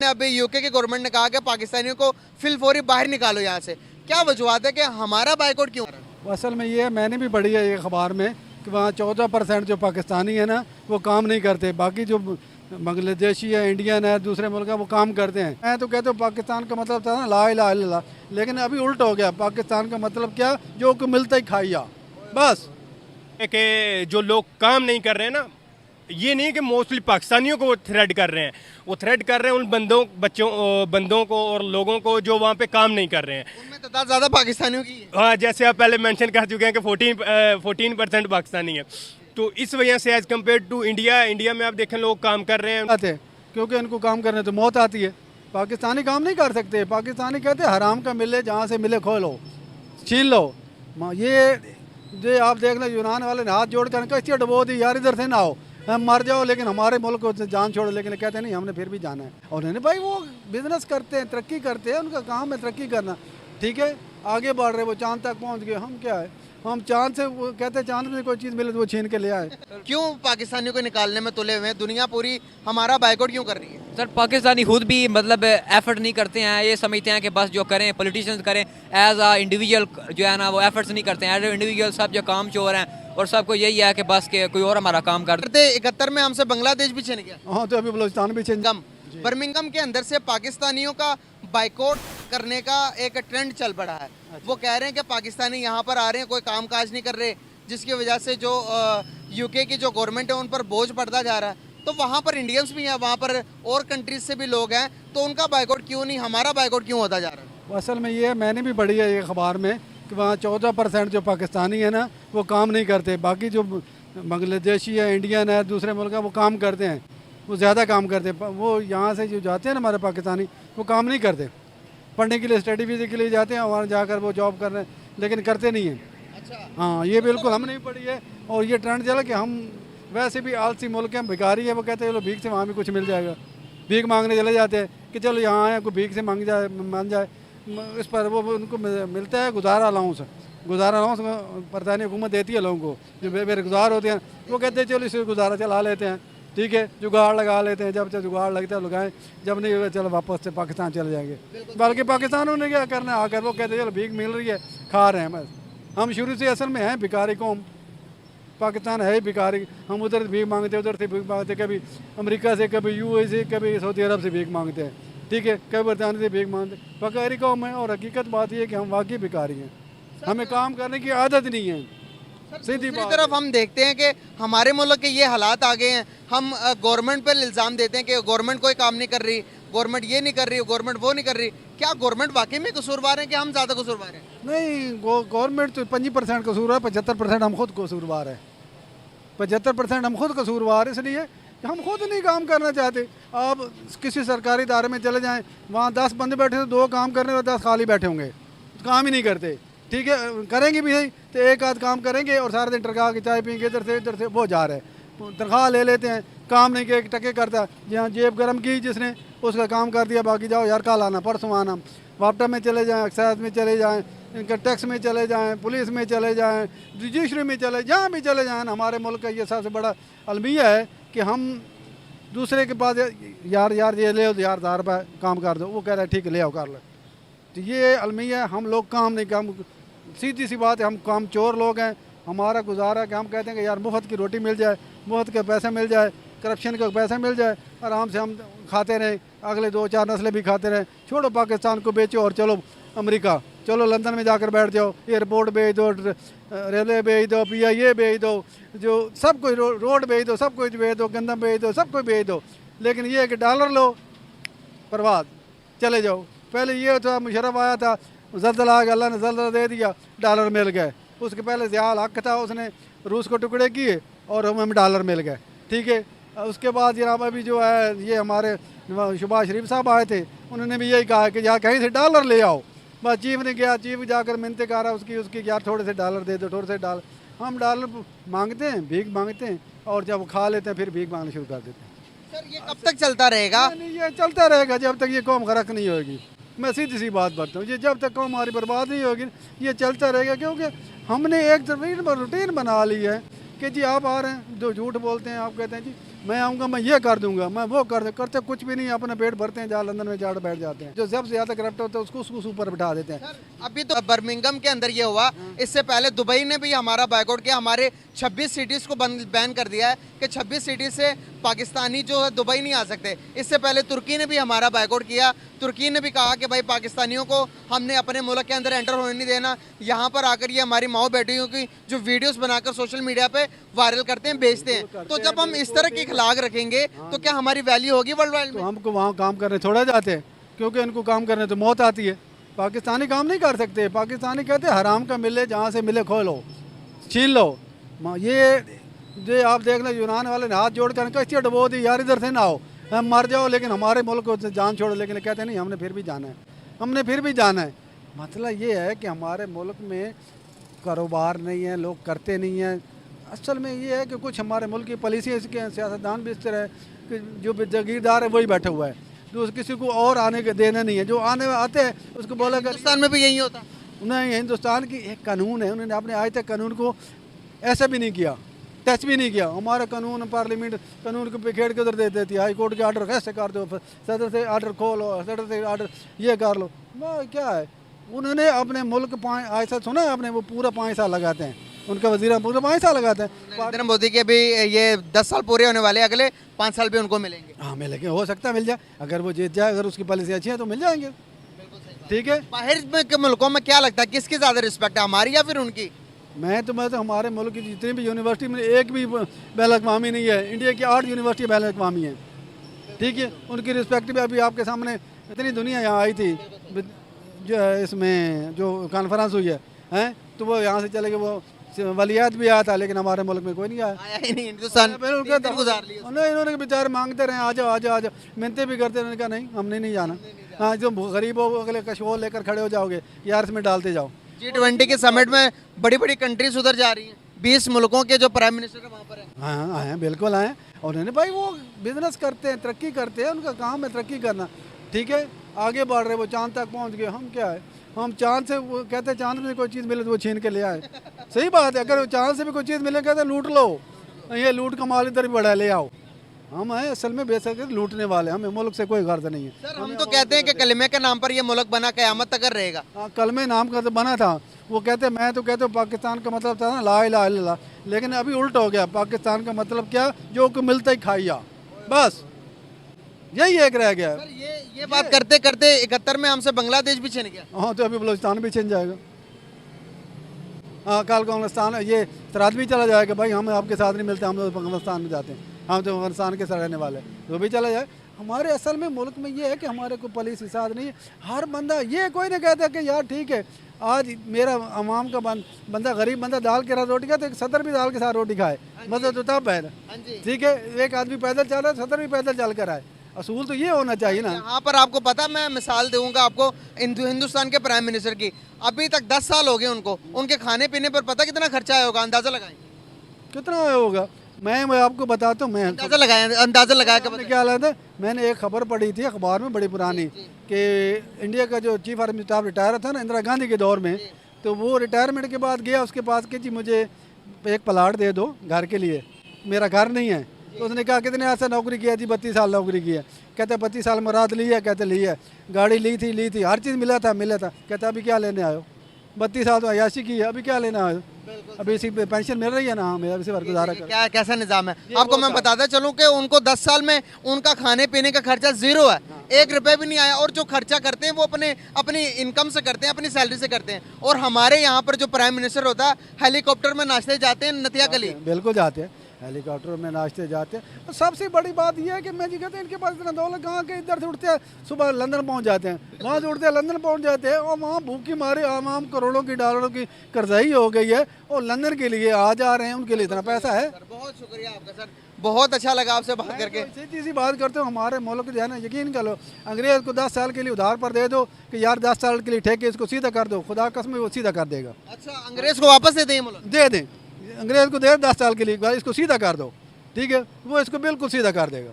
अभी यूके की गवर्नमेंट ने कहा कि पाकिस्तानियों को फिलफौरी बाहर निकालो यहाँ से। क्या वजूहत है कि हमारा बाइकआउट क्यों हो रहा है? असल में ये है, मैंने भी पढ़ी है ये अखबार में कि वहाँ 14% जो पाकिस्तानी है ना वो काम नहीं करते, बाकी जो बांग्लादेशी है, इंडियन है, दूसरे मुल्क है वो काम करते हैं। मैं तो कहता हूँ पाकिस्तान का मतलब था ना ला इलाहा इल्लल्लाह, लेकिन अभी उल्टा हो गया। पाकिस्तान का मतलब क्या, जो को मिलता ही खाइया बस। कि जो लोग काम नहीं कर रहे हैं ना, ये नहीं कि मोस्टली पाकिस्तानियों को वो थ्रेड कर रहे हैं, वो थ्रेड कर रहे हैं उन बंदों को और लोगों को जो वहाँ पे काम नहीं कर रहे हैं। उनमें तादाद ज़्यादा पाकिस्तानियों की है। हाँ, जैसे आप पहले मेंशन कर चुके हैं कि 14% पाकिस्तानी है, तो इस वजह से एज़ कम्पेयर टू इंडिया में आप देखें लोग काम कर रहे हैं। आते क्योंकि इनको काम करने तो मौत आती है। पाकिस्तानी काम नहीं कर सकते। पाकिस्तानी कहते हैं हराम का मिले, जहाँ से मिले खो लो, छीन लो। ये आप देख लो, यूनान वाले ने हाथ जोड़ कर कश्ती डुबो दी, यार इधर से ना आओ, हम मर जाओ लेकिन हमारे मुल्क को जान छोड़ो, लेकिन कहते नहीं हमने फिर भी जाना है। और नहीं भाई, वो बिजनेस करते हैं, तरक्की करते हैं, उनका काम है तरक्की करना। ठीक है, आगे बढ़ रहे, वो चांद तक पहुंच गए, हम क्या है, हम चांद से, वो कहते हैं चांद में कोई चीज़ मिले तो वो छीन के ले आए। क्यों पाकिस्तानियों को निकालने में तुले हुए हैं? दुनिया पूरी हमारा बाइकआउट क्यों कर रही है? सर पाकिस्तानी खुद भी मतलब एफर्ट नहीं करते हैं। ये समझते हैं कि बस जो करें पॉलिटिशियंस करें, एज आ इंडिविजुअल जो है ना वो एफर्ट्स नहीं करते हैं। एज ए इंडिविजुअल सब जो काम चोर हैं और सबको यही है कि बस के कोई और हमारा काम कर दे। 71 में हमसे बांग्लादेश भी छिन गया। हाँ, तो अभी बलोचिस्तान भी छीन। बर्मिंघम के अंदर से पाकिस्तानियों का बाइकआउट करने का एक ट्रेंड चल पड़ा है। वो कह रहे हैं कि पाकिस्तानी यहाँ पर आ रहे हैं, कोई कामकाज नहीं कर रहे, जिसकी वजह से जो यूके की जो गवर्नमेंट है उन पर बोझ पड़ता जा रहा है। तो वहाँ पर इंडियंस भी हैं, वहाँ पर और कंट्रीज से भी लोग हैं, तो उनका बाइकआउट क्यों नहीं, हमारा बाइकआउट क्यों होता जा रहा है? असल में ये है, मैंने भी पढ़ी है ये अखबार में कि वहाँ 14% जो पाकिस्तानी है ना वो काम नहीं करते, बाकी जो बांग्लादेशी है, इंडियन है, दूसरे मुल्क है वो काम करते हैं, वो ज़्यादा काम करते हैं। वो यहाँ से जो जाते हैं ना हमारे पाकिस्तानी, वो काम नहीं करते, पढ़ने के लिए, स्टडी वीज़े के लिए जाते हैं, वहाँ जाकर वो जॉब कर रहे हैं, लेकिन करते नहीं हैं। अच्छा, हाँ, ये बिल्कुल हमने भी पढ़ी है। और ये ट्रेंड चला कि हम वैसे भी आलसी मुल्क हैं, भिखारी है, वो कहते हैं चलो भीख से वहाँ भी कुछ मिल जाएगा, भीख मांगने चले जाते हैं कि चलो यहाँ आए कोई भीख से मांग जाए। इस पर वो उनको मिलता है गुजारा अलाउंस बरतानी हुकूमत देती है लोगों को, जो बेरोजगार होते हैं, वो कहते हैं चलो इसे गुजारा चला लेते हैं। ठीक है, जुगाड़ लगा लेते हैं, जब से जुगाड़ लगता है लगाएं, जब नहीं हुआ चलो वापस से पाकिस्तान चले जाएंगे। बल्कि पाकिस्तान उन्हें क्या करना है, आकर वो कहते हैं चलो भीख मिल रही है, खा रहे हैं बस। हम शुरू से असल में हैं भिखारी कौम, पाकिस्तान है ही भिखारी। हम उधर से भीख मांगते हैं, उधर से भीख मांगते हैं, कभी अमेरिका से, कभी यूएई से, कभी सऊदी अरब से भीख मांगते हैं। ठीक है, कभी बरतानिया से भीख मांगते हैं, भिखारी कौम है। और हकीकत बात यह है कि हम वाकई भिखारी हैं, हमें काम करने की आदत नहीं है। दूसरी तरफ हम देखते हैं कि हमारे मुल्क के ये हालात आ गए हैं, हम गवर्नमेंट पर इल्ज़ाम देते हैं कि गवर्नमेंट कोई काम नहीं कर रही, गवर्नमेंट ये नहीं कर रही, गवर्नमेंट वो नहीं कर रही। क्या गवर्नमेंट वाकई में कसूरवार है कि हम ज़्यादा कसूरवार हैं? नहीं, गवर्नमेंट तो 25% कसूरवार है, 75% हम खुद कसूरवार है। 75% हम खुद कसूरवार इसलिए कि हम खुद नहीं काम करना चाहते। आप किसी सरकारी इदारे में चले जाएं, वहाँ 10 बंदे बैठे तो 2 काम करने और 10 खाली बैठे होंगे, काम ही नहीं करते। ठीक है, करेंगे भी नहीं तो एक आध काम करेंगे और सारे दिन टरका के चाय पियेंगे, इधर से वो जा रहे हैं, तनख्वाह ले लेते हैं, काम नहीं किया, टके करता। जहाँ जेब गर्म की जिसने उसका काम कर दिया, बाकी जाओ यार कल आना, परसों आना। वापटा में चले जाएँ, एक्साइज में चले जाएँ, इनकम टैक्स में चले जाएँ, पुलिस में चले जाएँ, रजिस्ट्री में चले, जहाँ भी चले जाएँ। हमारे मुल्क का ये सबसे बड़ा अलमिया है कि हम दूसरे के पास यार ये ले लो यार 1000 रुपये काम कर दो, वो कह रहा है ठीक है ले आओ कर लो। तो ये अलमिया है, हम लोग काम नहीं, काम सीधी सी बात है, हम काम चोर लोग हैं। हमारा गुजारा कि हम कहते हैं कि यार मुफ्त की रोटी मिल जाए, मुफ्त का पैसा मिल जाए, करप्शन का पैसा मिल जाए, आराम से हम खाते रहें, अगले 2-4 नस्लें भी खाते रहें। छोड़ो पाकिस्तान को बेचो और चलो अमेरिका, चलो लंदन में जाकर बैठ जाओ, एयरपोर्ट भेज दो, रेलवे भेज दो, PIA भेज दो, जो सब कुछ रोड भेज दो, सब कुछ भेज दो, गंदम भेज दो, सब कुछ भेज दो। लेकिन ये है कि डॉलर लो, बर्बाद, चले जाओ। पहले ये था, मुशर्रफ आया था, जल्जला आ गया, अल्लाह ने जल्जला दे दिया, डॉलर मिल गए। उसके पहले ज़ियाउल हक था, उसने रूस को टुकड़े किए और हमें डॉलर मिल गए। ठीक है, उसके बाद जनाब अभी जो है ये हमारे शहबाज शरीफ साहब आए थे, उन्होंने भी यही कहा कि यार कहीं से डॉलर ले आओ। बस चीफ ने गया, चीफ जाकर मिन्नतें कर रहा उसकी यार थोड़े से डॉलर दे दो, थोड़े से डॉलर। हम डॉलर मांगते हैं, भीख मांगते हैं, और जब खा लेते हैं फिर भीख मांगना शुरू कर देते हैं। सर ये कब तक चलता रहेगा? नहीं, ये चलता रहेगा जब तक ये कौम गरक नहीं होगी। मैं सीधी सी बात बताता हूँ, ये जब तक कौम हमारी बर्बाद नहीं होगी ये चलता रहेगा। क्योंकि हमने एक रूटीन बना ली है कि जी आप आ रहे हैं, जो झूठ बोलते हैं, आप कहते हैं जी मैं आऊँगा मैं ये कर दूंगा, मैं वो कर करते कुछ भी नहीं, अपना पेट भरते हैं, जहाँ लंदन में जाकर बैठ जाते हैं। जो सबसे ज़्यादा करप्ट होता है उसको ऊपर बिठा देते हैं। अभी तो बर्मिंघम के अंदर ये हुआ, इससे पहले दुबई ने भी हमारा बायकॉट किया, हमारे 26 सिटीज़ को बैन कर दिया है कि 26 सिटी से पाकिस्तानी जो है दुबई नहीं आ सकते। इससे पहले तुर्की ने भी हमारा बायकॉट किया, तुर्की ने भी कहा कि भाई पाकिस्तानियों को हमने अपने मुल्क के अंदर एंटर होने नहीं देना। यहाँ पर आकर ये हमारी माओ बेटियों की जो वीडियोस बनाकर सोशल मीडिया पे वायरल करते हैं, बेचते हैं। तो जब हम इस तरह की अखलाक रखेंगे तो क्या हमारी वैल्यू होगी वर्ल्ड वाइड तो में? हमको वहाँ काम करने थोड़ा जाते हैं, क्योंकि इनको काम करने तो मौत आती है। पाकिस्तानी काम नहीं कर सकते, पाकिस्तानी कहते हैं हराम का मिले, जहाँ से मिले खो लो, छीन लो। ये आप देख लो, यूनान वाले ने हाथ जोड़ कर कैसे डबो दी, यार इधर से ना आओ, हम मर जाओ लेकिन हमारे मुल्क को जान छोड़ो, लेकिन कहते नहीं हमने फिर भी जाना है, हमने फिर भी जाना है। मतलब ये है कि हमारे मुल्क में कारोबार नहीं है, लोग करते नहीं हैं। असल में ये है कि कुछ हमारे मुल्क की पॉलिसी इसके सियासतदान भी इस तरह है कि जो जागीरदार है वही बैठा हुआ है, जो किसी को और आने के देना नहीं है, जो आने आते हैं उसको बोला कर। हिंदुस्तान में भी यही होता। नहीं, हिंदुस्तान की एक कानून है, उन्होंने अपने आज तक कानून को ऐसा भी नहीं किया, टच भी नहीं किया। हमारा कानून पार्लियामेंट कानून को बिखेर के उधर दे देती है, हाई कोर्ट के आर्डर कैसे कर दो, सदर से आर्डर खोलो, सदर से आर्डर ये कर लो। क्या है, उन्होंने अपने मुल्क ऐसा सुना है आपने, वो पूरा 5 साल लगाते हैं, उनका वजीर पूरा 5 साल लगाते हैं। नरेंद्र मोदी के भी ये 10 साल पूरे होने वाले, अगले 5 साल भी उनको मिलेंगे। हाँ मिलेंगे, हो सकता है मिल जाए, अगर वो जीत जाए, अगर उसकी पॉलिसी अच्छी है तो मिल जाएंगे। ठीक है, बाहर में के मुल्कों में क्या लगता है किसकी ज़्यादा रिस्पेक्ट है, हमारी या फिर उनकी? मैं तो हमारे मुल्क की जितनी भी यूनिवर्सिटी में एक भी बैन अवी नहीं है। इंडिया की 8 यूनिवर्सिटी बैन अवी हैं, ठीक है, उनकी रिस्पेक्ट भी अभी आपके सामने इतनी दुनिया यहाँ आई थी जो है, इसमें जो कॉन्फ्रेंस हुई है तो वो यहाँ से चले गए, वो वलियात भी आया था, लेकिन हमारे मुल्क में कोई नहीं आया ही नहीं। हिंदुस्तान गुजार लिया। नहीं, इन्होंने बेचारे मांगते रहे आ जाओ आ जाओ आ जाओ, मिन्नतें भी करते रहे, कहा नहीं हमने नहीं जाना। हाँ, जो गरीब हो अगले कशोर लेकर खड़े हो जाओगे यार, इसमें डालते जाओ। G20 के समिट में बड़ी बड़ी कंट्रीज उधर जा रही हैं, 20 मुल्कों के जो प्राइम मिनिस्टर है वहाँ पर है। हाँ आए हैं, बिल्कुल आए हैं। और उन्होंने भाई वो बिजनेस करते हैं, तरक्की करते हैं, उनका काम है तरक्की करना, ठीक है, आगे बढ़ रहे, वो चांद तक पहुँच गए। हम क्या है, हम चांद से, वो कहते हैं चांद में कोई चीज़ मिले तो वो छीन के ले आए। सही बात है, अगर चांद से भी कोई चीज़ मिले कहते हैं लूट लो, ये लूट का माल इधर भी बढ़ा ले आओ। हम हैं असल में बेशक लूटने वाले, हमें मुल्क से कोई गर्ज नहीं है। सर हम तो कहते हैं कि कलमे के नाम पर ये मुल्क बना क़यामत तक रहेगा। हाँ, कलमे नाम का तो बना था, वो कहते मैं तो कहते पाकिस्तान का मतलब था ना ला इलाहा इल्लल्लाह, लेकिन अभी उल्ट हो गया। पाकिस्तान का मतलब क्या, जो को मिलता ही खाइया, बस यही एक रह गया। सर ये बात करते करते 71 में हमसे बांग्लादेश भी छिन गया। हाँ, तो अभी बलूचिस्तान भी छिन जाएगा। हाँ, कल अफगानिस्तान ये सराद भी चला जाएगा, भाई हम आपके साथ नहीं मिलते, हम तो अफगानिस्तान में जाते हैं, हम तो अफगानिस्तान के रहने वाले, वो भी चला जाए। हमारे असल में मुल्क में ये है कि हमारे को पुलिस साथ नहीं है। हर बंदा, ये कोई नहीं कहता कि यार ठीक है आज मेरा अवाम का बंदा, गरीब बंदा दाल के साथ रोटी खाए तो एक सदर भी दाल के साथ रोटी खाए, मतलब तो तब है, ठीक है। एक आदमी पैदल चल रहा है, सदर भी पैदल चल कर आए, असूल तो ये होना चाहिए ना। यहाँ पर आपको पता, मैं मिसाल दूंगा आपको हिंदुस्तान के प्राइम मिनिस्टर की, अभी तक 10 साल हो गए उनको, उनके खाने पीने पर पता कितना खर्चा आया होगा, अंदाजा लगाएं कितना होगा। मैं आपको बताता हूँ, मैं अंदाजा लगाया मैंने क्या हाल था, मैंने एक खबर पढ़ी थी अखबार में बड़ी पुरानी कि इंडिया का जो चीफ आर्मी स्टाफ रिटायर था ना इंदिरा गांधी के दौर में, तो वो रिटायरमेंट के बाद गया उसके पास कि जी मुझे एक प्लाट दे दो घर के लिए, मेरा घर नहीं है। तो उसने कहा कितने ऐसा नौकरी किया जी, 32 साल नौकरी की है। कहते 32 साल मुराद ली है, कहते ली है, गाड़ी ली थी, हर चीज़ मिला था। कहते अभी क्या लेने आयो, 32 साल तो अयाशी की है, अभी क्या लेना आयो, अभी इसी पेंशन मिल रही है ना, मेरा इसी पर गुजारा कर। क्या कैसा निज़ाम है आपको मैं बताता चलूँ कि उनको 10 साल में उनका खाने पीने का खर्चा 0 है, 1 रुपये भी नहीं आया, और जो खर्चा करते हैं वो अपनी इनकम से करते हैं, अपनी सैलरी से करते हैं। और हमारे यहाँ पर जो प्राइम मिनिस्टर होता है हेलीकॉप्टर में नाचते जाते हैं नतिया गली, बिल्कुल जाते हैं हेलीकॉप्टर में नाचते जाते हैं। और सबसे बड़ी बात यह है कि मैं जी कहते हैं इनके पास इतना दौलत कहाँ के, इधर से उठते हैं सुबह लंदन पहुँच जाते हैं, वहाँ से उठते हैं लंदन पहुँच जाते हैं, और वहाँ भूखी मारे आम करोड़ों की डॉलरों की कर्जाई हो गई है, और लंदन के लिए आ जा रहे हैं, उनके लिए इतना पैसा है। बहुत शुक्रिया आपका सर, बहुत अच्छा लगा आपसे बात करके। सीधी सी बात करते हो, हमारे मुल्क जो है ना, यकीन कर लो, अंग्रेज को 10 साल के लिए उधार पर दे दो कि यार 10 साल के लिए ठेके इसको सीधा कर दो, खुदा कसम वो सीधा कर देगा। अच्छा, अंग्रेज को वापस दे दें मुल्क? दे दें, अंग्रेज को दे 10 साल के लिए, इसको सीधा कर दो, ठीक है, वो इसको बिल्कुल सीधा कर देगा।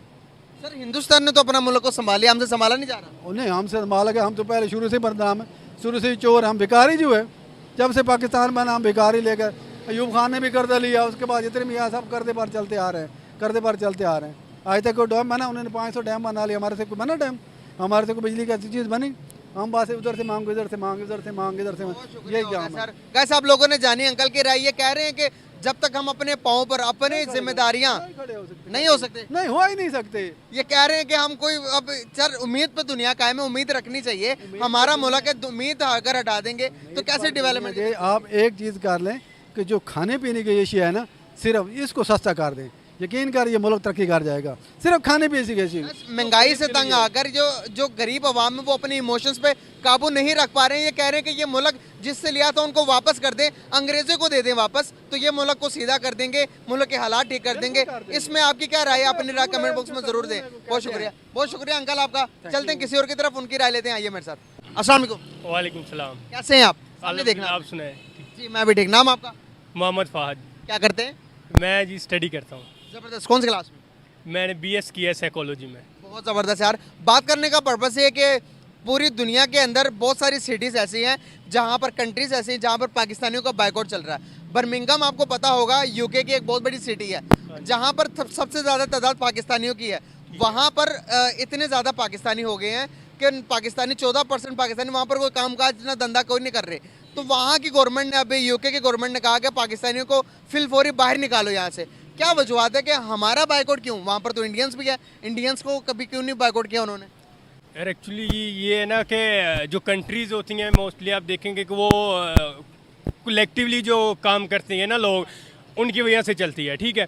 सर हिंदुस्तान ने तो अपना मुल्क को संभालिया, हमसे संभाला नहीं जा रहा। नहीं, हमसे संभाला गया, हम तो पहले शुरू से बदनाम है, शुरू से ही चोर, हम भिखारी जो है, जब से पाकिस्तान बना हम भिखारी लेकर, अयूब खान ने भी कर्जा लिया, उसके बाद जितने भी यहाँ सब कर्जे पर चलते आ रहे हैं, कर्जे पर चलते आ रहे हैं। आज तक कोई डैम बना, उन्होंने 500 डैम बना लिया, हमारे से कोई बना डैम? हमारे से कोई बिजली की ऐसी चीज़ बनी? हम बस उधर से मांगो, इधर से मांग, इधर से मांग, इधर से मांग, यही काम है। सर गैस आप लोगों ने जानी अंकल की राय, ये कह रहे हैं कि जब तक हम अपने पाँव पर अपने जिम्मेदारियां नहीं हो सकते, नहीं हो ही नहीं सकते। ये कह रहे हैं कि हम कोई अब सर उम्मीद पे दुनिया कायम है, उम्मीद रखनी चाहिए। हमारा मुल्क है, उम्मीद अगर हटा देंगे तो कैसे डेवलपमेंट? आप एक चीज़ कर लें कि जो खाने पीने की एशिया है ना, सिर्फ इसको सस्ता कर दें, यकीन कर ये मुल्क तरक्की कर जाएगा। सिर्फ खाने पीने की एशिया, महंगाई से तंग आकर जो गरीब आवाम है वो अपने इमोशंस पे काबू नहीं रख पा रहे हैं। ये कह रहे हैं कि ये मुल्क जिससे लिया था उनको वापस कर दें, अंग्रेजों को दे दें वापस, तो ये मुल्क को सीधा कर देंगे, मुल्क के हालात ठीक कर देंगे। इसमें आपकी क्या राय है? अपनी राय कमेंट बॉक्स में जरूर दें। बहुत शुक्रिया, बहुत शुक्रिया अंकल आपका। चलते हैं किसी और की तरफ, उनकी राय लेते हैं। आइए मेरे साथ। अस्सलाम वालेकुम। वालेकुम सलाम। कैसे हैं आप? सामने देखना आप सुनाए? जी मैं भी ठीक। नाम आपका? मोहम्मद फहद। क्या करते हैं? मैं जी स्टडी करता हूँ। जबरदस्त। कौन सी क्लास में? मैंने BS किया है साइकोलॉजी में। बहुत ज़बरदस्त यार। बात करने का पर्पस ये है कि पूरी दुनिया के अंदर बहुत सारी सिटीज़ ऐसी हैं जहाँ पर, कंट्रीज ऐसी हैं जहाँ पर पाकिस्तानियों का बाइकआउट चल रहा है। बर्मिंघम आपको पता होगा, यूके की एक बहुत बड़ी सिटी है जहाँ पर सबसे ज़्यादा तादाद पाकिस्तानियों की है। वहाँ पर इतने ज़्यादा पाकिस्तानी हो गए हैं कि पाकिस्तानी 14% पाकिस्तानी वहाँ पर कोई कामकाज ना धंधा कोई नहीं कर रहे। तो वहाँ की गवर्नमेंट ने, अभी यूके की गवर्नमेंट ने कहा कि पाकिस्तानियों को फिलफौरी बाहर निकालो यहाँ से। क्या वजूहत है कि हमारा बाइकआउट क्यों? वहाँ पर तो इंडियंस भी है, इंडियंस को कभी क्यों नहीं बाइकआउट किया उन्होंने? यार एक्चुअली ये है ना कि जो कंट्रीज़ होती हैं मोस्टली आप देखेंगे कि वो कलेक्टिवली जो काम करते हैं ना लोग, उनकी वजह से चलती है। ठीक है,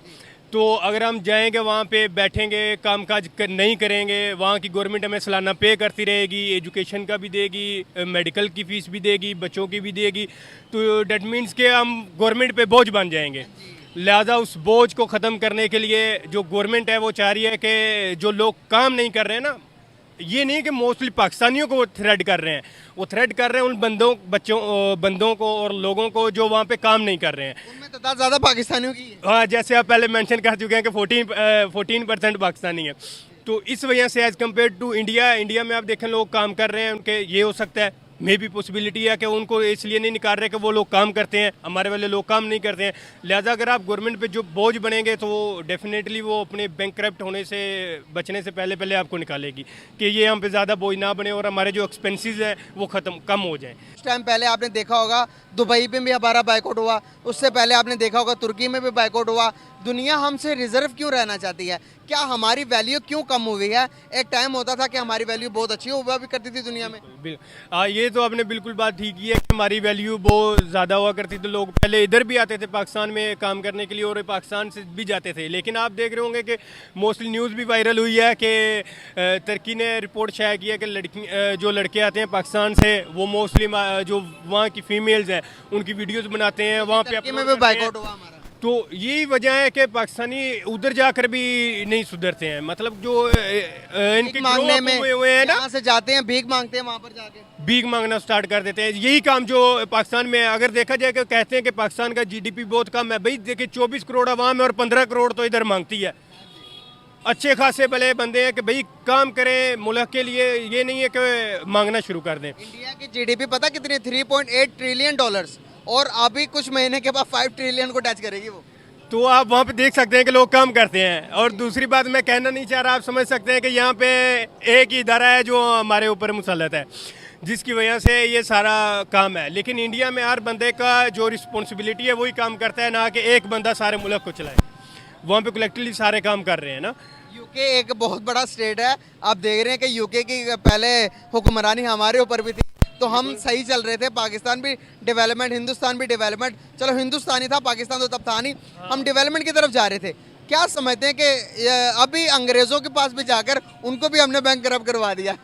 तो अगर हम जाएंगे वहाँ पे बैठेंगे, कामकाज नहीं करेंगे, वहाँ की गवर्नमेंट हमें सालाना पे करती रहेगी, एजुकेशन का भी देगी, मेडिकल की फ़ीस भी देगी, बच्चों की भी देगी, तो डेट मीन्स के हम गवर्नमेंट पे बोझ बन जाएंगे। लिहाजा उस बोझ को ख़त्म करने के लिए जो गवर्नमेंट है वो चाह रही है कि जो लोग काम नहीं कर रहे हैं ना, ये नहीं कि मोस्टली पाकिस्तानियों को वो थ्रेड कर रहे हैं, वो थ्रेड कर रहे हैं उन बंदों को और लोगों को जो वहाँ पे काम नहीं कर रहे हैं। उनमें तादाद ज़्यादा पाकिस्तानियों की है। हाँ, जैसे आप पहले मेंशन कर चुके हैं कि 14% पाकिस्तानी है, तो इस वजह से एज़ कम्पेयर टू इंडिया में आप देखें लोग काम कर रहे हैं। उनके ये हो सकता है, मे भी पॉसिबिलिटी है कि उनको इसलिए नहीं निकाल रहे कि वो लोग काम करते हैं, हमारे वाले लोग काम नहीं करते हैं। लिहाजा अगर आप गवर्नमेंट पे जो बोझ बनेंगे तो वो डेफिनेटली वो अपने बैंकक्रप्ट होने से बचने से पहले आपको निकालेगी कि ये हम पे ज़्यादा बोझ ना बने और हमारे जो एक्सपेंसेस हैं वो कम हो जाएँ। उस टाइम पहले आपने देखा होगा दुबई में भी हमारा बाइकआउट हुआ, उससे पहले आपने देखा होगा तुर्की में भी बाइकआउट हुआ। दुनिया हमसे रिजर्व क्यों रहना चाहती है? क्या हमारी वैल्यू क्यों कम हुई है? एक टाइम होता था कि हमारी वैल्यू बहुत अच्छी हुआ भी करती थी दुनिया में। ये तो आपने बिल्कुल बात ठीक की है कि हमारी वैल्यू बहुत ज़्यादा हुआ करती थी। लोग पहले इधर भी आते थे पाकिस्तान में काम करने के लिए और पाकिस्तान से भी जाते थे, लेकिन आप देख रहे होंगे कि मोस्टली न्यूज़ भी वायरल हुई है कि तुर्की ने रिपोर्ट शाया की है कि जो लड़के आते हैं पाकिस्तान से वो मोस्टली जो वहाँ की फीमेल्स हैं उनकी वीडियोज़ बनाते हैं, वहाँ पे में भी बाइकआउट हुआ हमारा। तो यही वजह है कि पाकिस्तानी उधर जाकर भी नहीं सुधरते हैं। मतलब जो इनके मांगने में हुए हैं ना, यहाँ से जाते हैं भीख मांगते हैं, वहाँ पर जाके भीख मांगना स्टार्ट कर देते हैं। यही काम जो पाकिस्तान में अगर देखा जाए कि कहते हैं कि पाकिस्तान का GDP बहुत कम है। भाई देखिए 24 करोड़ आवाम है और 15 करोड़ तो इधर मांगती है। अच्छे खासे भले बंदे हैं कि भाई काम करें मुल्क के लिए, ये नहीं है कि मांगना शुरू कर दें। इंडिया की GDP पता कितनी? $3.8 ट्रिलियन, और अभी कुछ महीने के बाद 5 ट्रिलियन को टच करेगी वो। तो आप वहाँ पे देख सकते हैं कि लोग काम करते हैं। और दूसरी बात मैं कहना नहीं चाह रहा, आप समझ सकते हैं कि यहाँ पे एक ही इदारा है जो हमारे ऊपर मुसल्लत है, जिसकी वजह से ये सारा काम है। लेकिन इंडिया में हर बंदे का जो रिस्पॉन्सिबिलिटी है वही काम करता है, ना कि एक बंदा सारे मुल्क को चलाए। वहाँ पे कलेक्टिवली सारे काम कर रहे हैं ना। यूके एक बहुत बड़ा स्टेट है, आप देख रहे हैं कि यूके की पहले हुक्मरानी हमारे ऊपर भी थी, तो हम सही चल रहे थे। पाकिस्तान भी डेवलपमेंट, हिंदुस्तान भी डेवलपमेंट, चलो हिंदुस्तानी था, पाकिस्तान तो तब था नहीं, हम डेवलपमेंट की तरफ जा रहे थे। क्या समझते हैं कि अभी अंग्रेज़ों के पास भी जाकर उनको भी हमने बैंक करप्ट करवा दिया?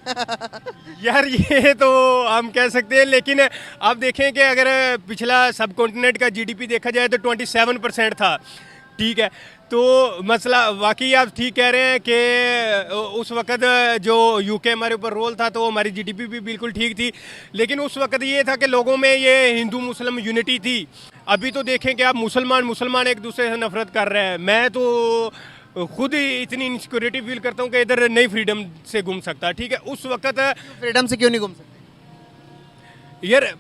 यार ये तो हम कह सकते हैं, लेकिन आप देखें कि अगर पिछला सब कॉन्टिनेंट का GDP देखा जाए तो 27% था। ठीक है, तो मसला वाकई आप ठीक कह रहे हैं कि उस वक़्त जो यूके हमारे ऊपर रोल था तो हमारी GDP भी बिल्कुल ठीक थी, लेकिन उस वक़्त ये था कि लोगों में ये हिंदू मुस्लिम यूनिटी थी। अभी तो देखें कि आप मुसलमान एक दूसरे से नफरत कर रहे हैं। मैं तो खुद ही इतनी इनसिक्योरिटी फील करता हूँ कि इधर नई फ्रीडम से घूम सकता। ठीक है, उस वक़्त फ्रीडम से क्यों नहीं घूम सकते? यार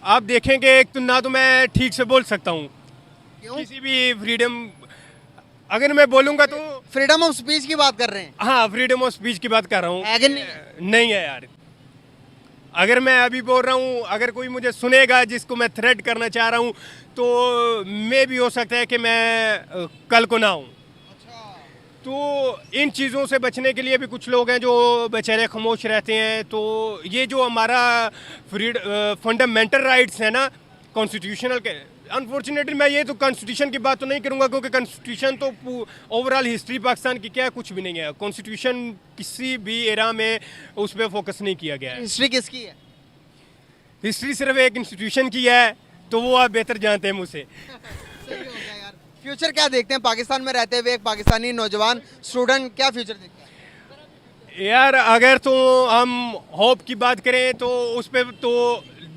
आप देखें कि एक तो ना तो मैं ठीक से बोल सकता हूँ क्यों? किसी भी फ्रीडम, अगर मैं बोलूँगा तो फ्रीडम ऑफ स्पीच की बात कर रहे हैं, हाँ, फ्रीडम ऑफ स्पीच की बात कर रहा हूँ। है कि नहीं? नहीं है यार। अगर मैं अभी बोल रहा हूँ, अगर कोई मुझे सुनेगा जिसको मैं थ्रेट करना चाह रहा हूँ, तो मे भी हो सकता है कि मैं कल को ना हूँ। तो इन चीज़ों से बचने के लिए भी कुछ लोग हैं जो बेचारे खामोश रहते हैं। तो ये जो हमारा फंडामेंटल राइट्स है ना, कॉन्स्टिट्यूशनल के, अनफॉर्चुनेटली मैं ये तो कॉन्स्टिट्यूशन की बात तो नहीं करूँगा, क्योंकि कॉन्स्टिट्यूशन तो ओवरऑल हिस्ट्री पाकिस्तान की क्या है, कुछ भी नहीं है। कॉन्स्टिट्यूशन किसी भी एरा में उस पर फोकस नहीं किया गया है। हिस्ट्री किसकी है? हिस्ट्री सिर्फ एक इंस्टीट्यूशन की है, तो वो आप बेहतर जानते हैं मुझसे। सही हो गया यार। फ्यूचर क्या देखते हैं पाकिस्तान में रहते हुए एक पाकिस्तानी नौजवान स्टूडेंट, क्या फ्यूचर देखते हैं? यार अगर तो हम होप की बात करें तो उस पर तो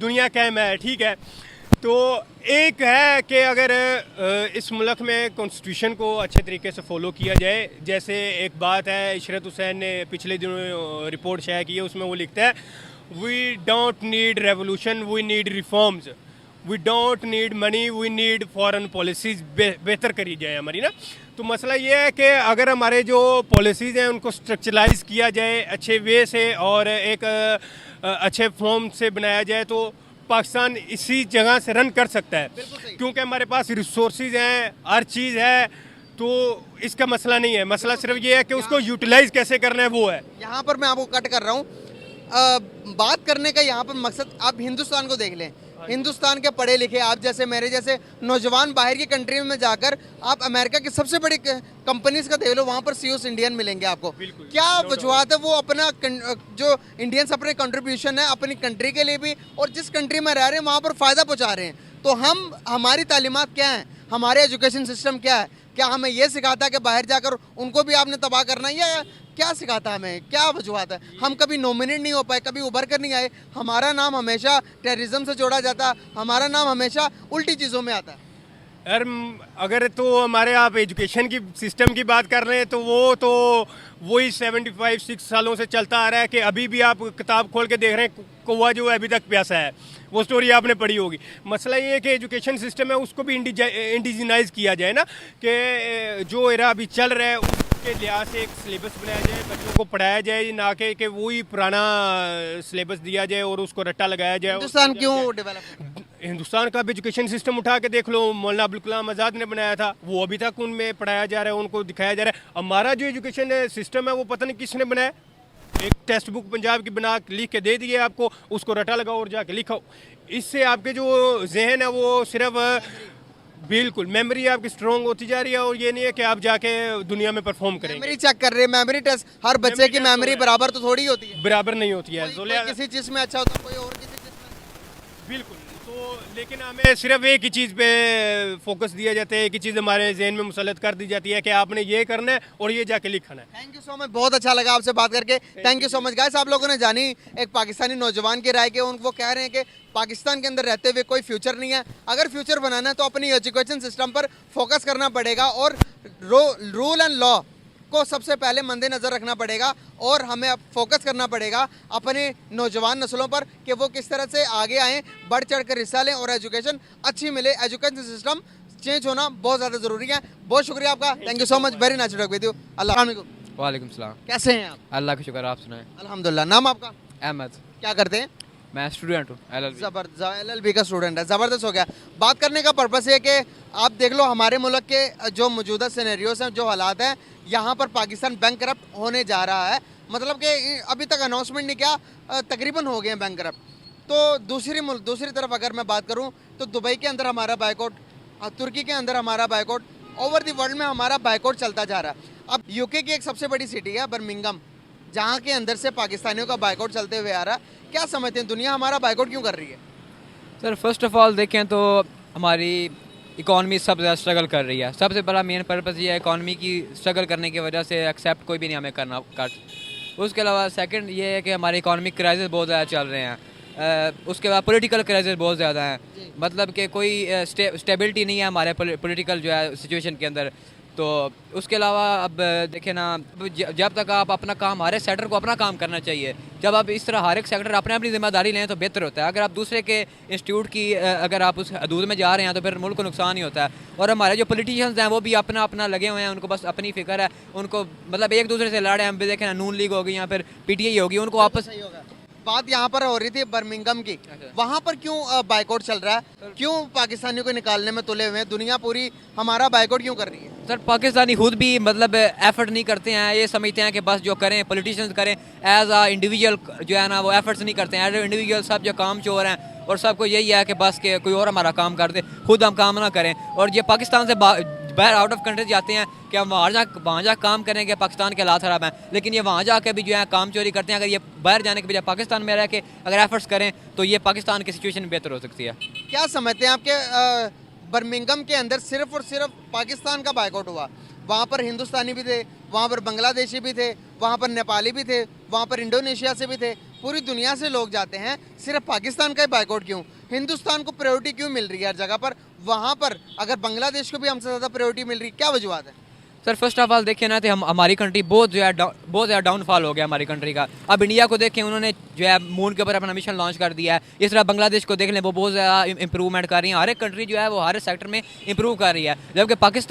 दुनिया कायम है, ठीक है। तो एक है कि अगर इस मुल्क में कॉन्स्टिट्यूशन को अच्छे तरीके से फॉलो किया जाए, जैसे एक बात है इशरत हुसैन ने पिछले दिनों रिपोर्ट शेयर की है, उसमें वो लिखता है, we don't need revolution, we need reforms, we don't need money, we need foreign policies बेहतर करी जाए हमारी ना। तो मसला ये है कि अगर हमारे जो पॉलिसीज़ हैं उनको स्ट्रक्चरलाइज किया जाए अच्छे वे से और एक अच्छे फॉर्म से बनाया जाए, तो पाकिस्तान इसी जगह से रन कर सकता है, क्योंकि हमारे पास रिसोर्सेज हैं, हर चीज़ है। तो इसका मसला नहीं है, मसला सिर्फ ये है कि उसको यूटिलाइज कैसे करना है, वो है। यहाँ पर मैं आपको कट कर रहा हूँ। बात करने का यहाँ पर मकसद, आप हिंदुस्तान को देख लें, हिंदुस्तान के पढ़े लिखे आप जैसे मेरे जैसे नौजवान बाहर की कंट्री में जाकर आप अमेरिका की सबसे बड़ी कंपनीज का देख लो, वहाँ पर सीईओ इंडियन मिलेंगे आपको। क्या वजूहत है? वो अपना जो इंडियंस अपने कंट्रीब्यूशन है अपनी कंट्री के लिए भी, और जिस कंट्री में रह रहे हैं वहाँ पर फ़ायदा पहुँचा रहे हैं। तो हमारी तालीमात क्या हैं, हमारे एजुकेशन सिस्टम क्या है? क्या हमें ये सिखाता है कि बाहर जाकर उनको भी आपने तबाह करना है, या क्या सिखाता हमें? क्या वजूहत है? हम कभी नॉमिनेट नहीं हो पाए, कभी उभर कर नहीं आए, हमारा नाम हमेशा टेररिज्म से जोड़ा जाता, हमारा नाम हमेशा उल्टी चीज़ों में आता है। यार अगर तो हमारे आप एजुकेशन की सिस्टम की बात कर रहे हैं, तो वो तो वही 75-6 सालों से चलता आ रहा है कि अभी भी आप किताब खोल के देख रहे हैं, कौवा जो है अभी तक प्यासा है, वो स्टोरी आपने पढ़ी होगी। मसला ये है कि एजुकेशन सिस्टम है उसको भी इंडिजिनाइज किया जाए ना, कि जो एरा अभी चल रहा है उसके लिहाज से एक सिलेबस बनाया जाए, बच्चों को पढ़ाया जाए, ना कि वही पुराना सिलेबस दिया जाए और उसको रट्टा लगाया जाए। हिंदुस्तान क्यों डेवलप? हिंदुस्तान का भी एजुकेशन सिस्टम उठा के देख लो, मौलाना अब्दुल कलाम आज़ाद ने बनाया था, वो अभी तक उनमें पढ़ाया जा रहा है, उनको दिखाया जा रहा है। हमारा जो एजुकेशन सिस्टम है वो पता नहीं किसने बनाया, एक टेक्स्ट बुक पंजाब की बना लिख के दे दिए आपको, उसको रटा लगाओ और जाके लिखो। इससे आपके जो जहन है वो सिर्फ बिल्कुल मेमोरी आपकी स्ट्रॉन्ग होती जा रही है, और ये नहीं है कि आप जाके दुनिया में परफॉर्म करेंगे। मेमोरी चेक कर रहे हैं, मेमोरी टेस्ट, हर बच्चे की मेमोरी बराबर तो थोड़ी होती है, बराबर नहीं होती है। कोई किसी चीज़ में अच्छा होता है, कोई और किसी चीज़ में। बिल्कुल। तो लेकिन हमें सिर्फ एक ही चीज़ पे फोकस दिया जाता है, एक ही चीज़ हमारे जहन में मुसल्लत कर दी जाती है कि आपने ये करना है और ये जाके लिखना है। थैंक यू सो मच, बहुत अच्छा लगा आपसे बात करके। Thank you so much guys. आप लोगों ने जानी एक पाकिस्तानी नौजवान की राय के, उनको कह रहे हैं कि पाकिस्तान के अंदर रहते हुए कोई फ्यूचर नहीं है, अगर फ्यूचर बनाना है तो अपनी एजुकेशन सिस्टम पर फोकस करना पड़ेगा, और रूल एंड लॉ को सबसे पहले मद्देनज़र रखना पड़ेगा, और हमें अब फोकस करना पड़ेगा अपने नौजवान नस्लों पर कि वो किस तरह से आगे आएँ, बढ़ चढ़ कर हिस्सा लें और एजुकेशन अच्छी मिले। एजुकेशन सिस्टम चेंज होना बहुत ज़्यादा ज़रूरी है। बहुत शुक्रिया आपका, thank you so much, very nice talk with you. अल्लाह वालेकुम सलाम। कैसे हैं आप? अल्लाह का शुक्र, आप सुनाएं। अल्हम्दुलिल्लाह। नाम आपका? अहमद। क्या करते हैं? मैं स्टूडेंट हूँ, LLB का स्टूडेंट है। ज़बरदस्त हो गया। बात करने का पर्पस है कि आप देख लो हमारे मुल्क के जो मौजूदा सिनेरियोस हैं, जो हालात हैं, यहाँ पर पाकिस्तान बैंकरप्ट होने जा रहा है। मतलब कि अभी तक अनाउंसमेंट नहीं किया, तकरीबन हो गए हैं बैंकरप्ट। तो दूसरी तरफ अगर मैं बात करूँ तो दुबई के अंदर हमारा बाइकआउट, तुर्की के अंदर हमारा बाइकआउट, ओवर द वर्ल्ड में हमारा बाइकआउट चलता जा रहा है। अब यूके की एक सबसे बड़ी सिटी है बर्मिंघम, जहाँ के अंदर से पाकिस्तानियों का बाइकआउट चलते हुए आ रहा है। क्या समझते हैं, दुनिया हमारा बाइकआउट क्यों कर रही है? सर फर्स्ट ऑफ ऑल देखें तो हमारी इकॉनमी सबसे ज़्यादा स्ट्रगल कर रही है। सबसे बड़ा मेन पर्पस ये है, इकॉनमी की स्ट्रगल करने की वजह से एक्सेप्ट कोई भी नहीं हमें करना कर। उसके अलावा सेकंड ये है कि हमारे इकॉनमिक क्राइसिस बहुत ज़्यादा चल रहे हैं। उसके बाद पॉलिटिकल क्राइसिस बहुत ज़्यादा हैं, मतलब कि कोई स्टेबिलिटी नहीं है हमारे पॉलिटिकल जो है सिचुएशन के अंदर। तो उसके अलावा अब देखें ना, जब तक आप अपना काम, हर एक सेक्टर को अपना काम करना चाहिए। जब आप इस तरह हर एक सेक्टर अपने अपनी जिम्मेदारी लें तो बेहतर होता है। अगर आप दूसरे के इंस्टीट्यूट की अगर आप उस हदूद में जा रहे हैं तो फिर मुल्क को नुकसान ही होता है। और हमारे जो पॉलिटिशियंस हैं वो भी अपना अपना लगे हुए हैं, उनको बस अपनी फिक्र है, उनको मतलब एक दूसरे से लड़े। हम भी देखें ना, नून लीग होगी या फिर PTI होगी, उनको आपस सही होगा। बात यहाँ पर हो रही थी बर्मिंघम की, वहाँ पर क्यों बाइकआउट चल रहा है? क्यों पाकिस्तानियों को निकालने में तुले हुए हैं? दुनिया पूरी हमारा बाइकआउट क्यों कर रही है? सर पाकिस्तानी खुद भी मतलब एफर्ट नहीं करते हैं। ये समझते हैं कि बस जो करें पॉलिटिशियंस करें, एज आ इंडिविजुअल जो है ना वो एफर्ट्स नहीं करते हैं। एज इंडिविजुअल सब जो काम चोर हैं और सबको यही है कि बस के कोई और हमारा काम कर दे, खुद हम काम ना करें। और ये पाकिस्तान से बाहर आउट ऑफ कंट्री जाते हैं कि हम वहाँ जा काम करेंगे, पाकिस्तान के हालात ख़राब हैं, लेकिन ये वहाँ जाके भी जो है काम चोरी करते हैं। अगर ये बाहर जाने के बजाय पाकिस्तान में रह के अगर एफर्ट्स करें तो ये पाकिस्तान की सिचुएशन बेहतर हो सकती है। क्या समझते हैं आपके बर्मिंघम के अंदर सिर्फ और सिर्फ पाकिस्तान का बाइकआउट हुआ? वहाँ पर हिंदुस्तानी भी थे, वहाँ पर बांग्लादेशी भी थे, वहाँ पर नेपाली भी थे, वहाँ पर इंडोनेशिया से भी थे, पूरी दुनिया से लोग जाते हैं। सिर्फ पाकिस्तान का ही बाइकआउट क्यों? हिंदुस्तान को प्रायोरिटी क्यों मिल रही है हर जगह पर? वहाँ पर अगर बांग्लादेश को भी हमसे ज़्यादा प्रायोरिटी मिल रही, क्या वजूहत है? सर फर्स्ट ऑफ ऑल देखिए ना, तो हमारी कंट्री बहुत ज़्यादा डाउनफॉल हो गया हमारी कंट्री का। अब इंडिया को देखें, उन्होंने जो है मून के ऊपर अपना मिशन लॉन्च कर दिया है। इस तरह बांग्लादेश को देख लें, वो बहुत ज़्यादा इंप्रूवमेंट कर रही है। हर एक कंट्री जो है वो हर एक सेक्टर में इंप्रूव कर रही है, जबकि पाकिस्तान